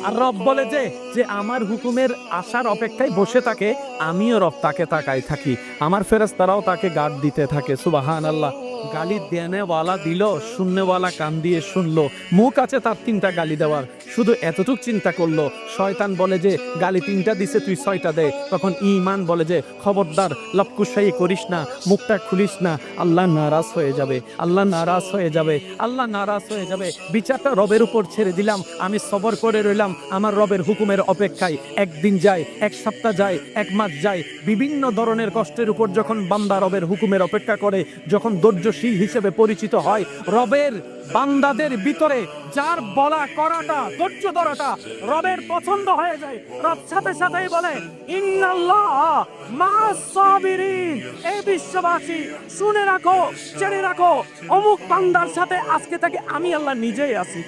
আর রব বলে যে যে আমার হুকুমের আশার অপেক্ষায় বসে থাকে, আমিও রব তাকে তাকাই থাকি, আমার ফেরেশতারাও তাকে গার্ড দিতে থাকে। সুবহানাল্লাহ। গালি দেনেওয়ালা দিল, শূন্যওয়ালা কান দিয়ে শুনলো। মুখ আছে তার 3টা গালি দেওয়ার, শুধু এতটুক চিন্তা করলো। শয়তান বলে যে গালি 3টা দিছে, তুই 6টা দে। তখন ঈমান বলে যে খবরদার, লপকুশাই করিস না, মুখটা খুলিস না, আল্লাহ নারাজ হয়ে যাবে, আল্লাহ নারাজ হয়ে যাবে, আল্লাহ নারাজ হয়ে যাবে। বিচারটা রবের উপর ছেড়ে দিলাম, আমি সবর করে রইলাম আমার রবের হুকুমের অপেক্ষায়। একদিন যায়, এক সপ্তাহ যায়, এক মাস যায়, বিভিন্ন ধরনের কষ্টের উপর যখন বান্দা রবের হুকুমের অপেক্ষা করে, যখন ধৈর্যশীল হিসেবে পরিচিত হয়, রবের বান্দাদের ভিতরে যার বলা করাটা, ধৈর্য ধরাটা রবের পছন্দ হয়ে যায়, রব সাথে সাথেই বলে ইন্নাল্লাহ মা'আস সাবিরিন। এই বিশ্ববাসী শুনে রাখো, জেনে রাখো, অমুক বান্দার সাথে আজকে থেকে আমি আল্লাহ নিজেই আছি।